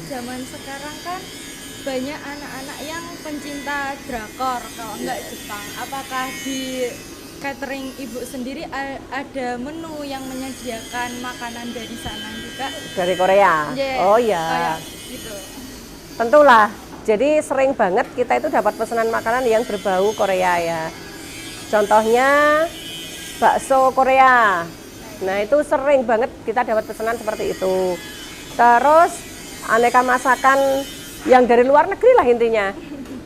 zaman sekarang kan banyak anak-anak yang pencinta drakor, kalau enggak Jepang. Apakah di catering ibu sendiri ada menu yang menyediakan makanan dari sana juga? Dari Korea. Yeah, Oh ya, kayak gitu. tentulah. Jadi sering banget kita itu dapat pesanan makanan yang berbau Korea ya. Contohnya bakso Korea. Nah itu sering banget kita dapat pesanan seperti itu. Terus aneka masakan yang dari luar negeri lah intinya.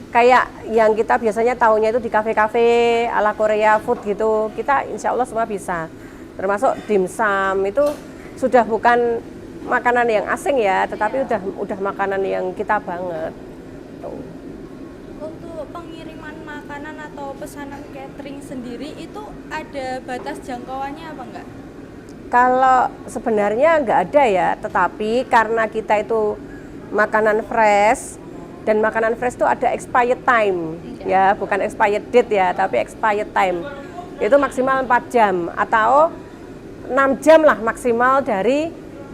Kayak yang kita biasanya tahunya itu di kafe-kafe ala Korea food gitu. Kita insya Allah semua bisa. Termasuk dimsum itu sudah bukan makanan yang asing ya, tetapi udah makanan yang kita banget. Tuh. Untuk pengiriman makanan atau pesanan catering sendiri itu ada batas jangkauannya apa enggak? Kalau sebenarnya nggak ada ya, tetapi karena kita itu makanan fresh dan makanan fresh itu ada expired time ya, bukan expired date ya, tapi expired time. Itu maksimal 4 jam atau 6 jam lah maksimal dari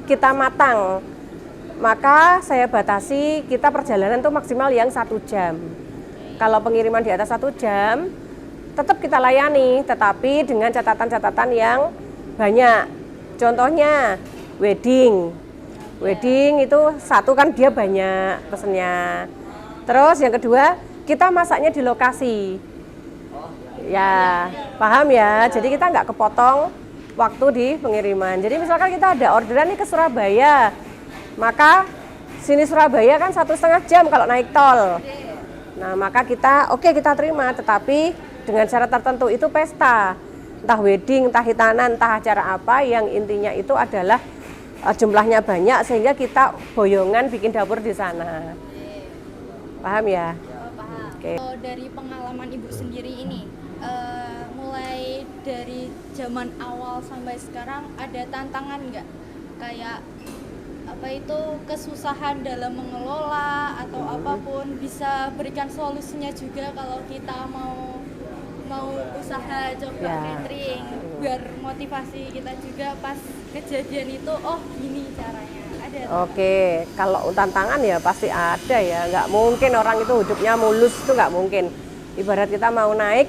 kita matang. Maka saya batasi kita perjalanan tuh maksimal yang 1 jam. Kalau pengiriman di atas 1 jam tetap kita layani, tetapi dengan catatan-catatan yang banyak. Contohnya wedding. Wedding itu satu kan dia banyak pesennya. Terus yang kedua, kita masaknya di lokasi. Ya, paham ya. Jadi kita nggak kepotong waktu di pengiriman. Jadi misalkan kita ada orderan nih ke Surabaya, maka sini Surabaya kan 1,5 jam kalau naik tol. Nah maka kita kita terima, tetapi dengan syarat tertentu itu pesta. Entah wedding, entah hitanan, entah acara apa, yang intinya itu adalah jumlahnya banyak sehingga kita boyongan bikin dapur di sana. Paham ya? Paham. Oke. Dari pengalaman ibu sendiri ini, mulai dari zaman awal sampai sekarang ada tantangan nggak? Kayak apa itu kesusahan dalam mengelola atau apapun, bisa berikan solusinya juga kalau kita mau usaha coba catering, biar motivasi kita juga pas kejadian itu, oh gini caranya. Ada. Oke, kalau tantangan ya pasti ada ya, nggak mungkin orang itu hidupnya mulus, itu nggak mungkin. Ibarat kita mau naik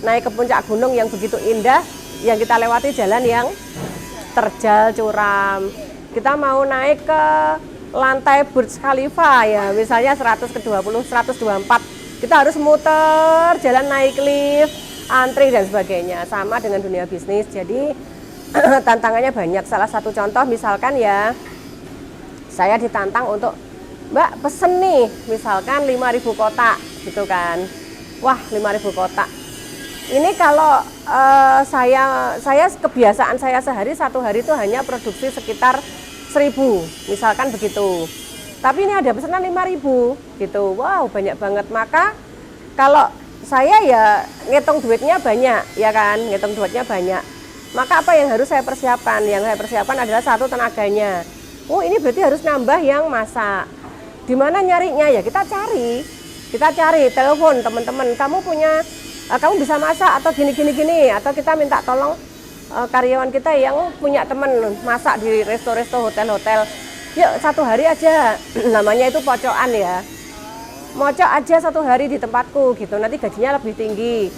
ke puncak gunung yang begitu indah, yang kita lewati jalan yang terjal curam. Kita mau naik ke lantai Burj Khalifa ya, misalnya 120, 124, kita harus muter, jalan naik lift, antri dan sebagainya. Sama dengan dunia bisnis, jadi tantangannya banyak. Salah satu contoh misalkan ya, saya ditantang untuk, Mbak pesen nih, misalkan 5.000 kotak gitu kan. Wah 5.000 kotak. Ini kalau saya kebiasaan saya sehari, satu hari itu hanya produksi sekitar 1.000, misalkan begitu. Tapi ini ada pesanan 5.000 gitu. Wow, banyak banget. Maka kalau saya ya ngitung duitnya banyak, ya kan? Ngitung duitnya banyak. Maka apa yang harus saya persiapkan? Yang saya persiapkan adalah satu, tenaganya. Oh, ini berarti harus nambah yang masak. Di mana nyarinya? Ya kita cari. Kita cari, telepon teman-teman. Kamu bisa masak atau gini, atau kita minta tolong karyawan kita yang punya teman masak di resto-resto, hotel-hotel. Yuk 1 hari aja, namanya itu pocokan ya. Mocok aja 1 hari di tempatku gitu, nanti gajinya lebih tinggi.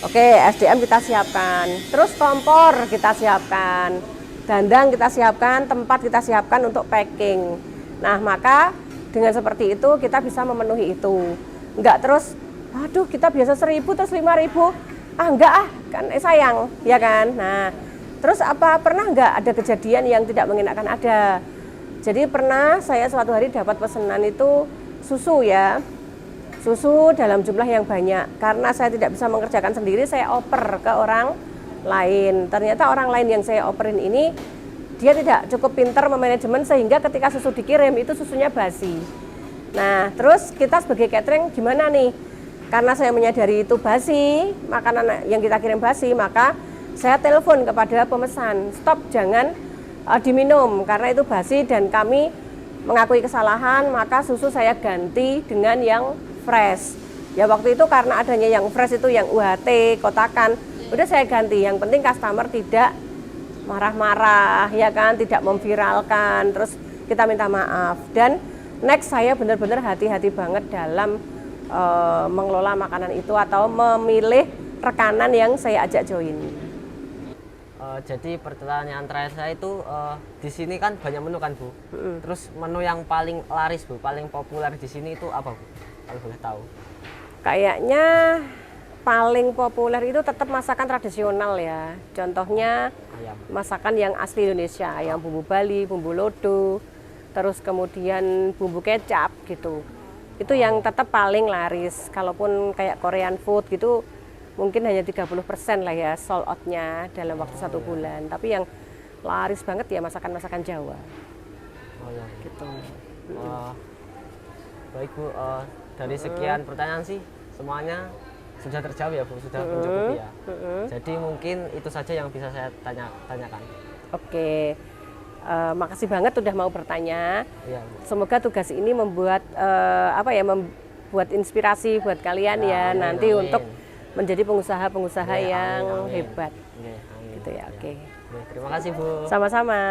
Oke, SDM kita siapkan, terus kompor kita siapkan, dandang kita siapkan, tempat kita siapkan untuk packing. Nah maka dengan seperti itu kita bisa memenuhi itu. Enggak terus, aduh kita biasa 1.000 terus 5.000. Enggak kan sayang, ya kan. Nah terus pernah enggak ada kejadian yang tidak mengenakan? Ada. Jadi pernah saya suatu hari dapat pesanan itu susu ya, susu dalam jumlah yang banyak. Karena saya tidak bisa mengerjakan sendiri, saya oper ke orang lain. Ternyata orang lain yang saya operin ini, dia tidak cukup pintar memanajemen sehingga ketika susu dikirim itu susunya basi. Nah terus kita sebagai catering gimana nih? Karena saya menyadari itu basi, makanan yang kita kirim basi, maka saya telepon kepada pemesan, stop, jangan diminum karena itu basi dan kami mengakui kesalahan, maka susu saya ganti dengan yang fresh. Ya waktu itu karena adanya yang fresh itu yang UHT, kotakan, udah saya ganti. Yang penting customer tidak marah-marah, ya kan, tidak memviralkan, terus kita minta maaf. Dan next saya benar-benar hati-hati banget dalam mengelola makanan itu atau memilih rekanan yang saya ajak join. Jadi pertanyaan terakhir saya itu di sini kan banyak menu kan Bu. Terus menu yang paling laris Bu, paling populer di sini itu apa Bu? Kalau boleh tahu. Kayaknya paling populer itu tetap masakan tradisional ya. Contohnya Ayam. masakan yang asli Indonesia, yang bumbu Bali, bumbu lodo, terus kemudian bumbu kecap gitu. Itu yang tetap paling laris. Kalaupun kayak Korean food gitu mungkin hanya 30% lah ya sold out-nya dalam waktu 1 bulan. Tapi yang laris banget ya masakan-masakan Jawa. Oh ya. Gitu. Baik Bu, dari sekian pertanyaan sih semuanya sudah terjawab ya Bu, sudah mencukupi ya. Jadi mungkin itu saja yang bisa saya tanyakan. Oke. Makasih banget udah mau bertanya. Iya Bu. Semoga tugas ini membuat membuat inspirasi buat kalian ya, Amin, nanti amin. untuk menjadi pengusaha-pengusaha Oke, yang amin, amin. hebat. Oke, amin. Gitu ya, oke. Oke, terima kasih Bu. Sama-sama.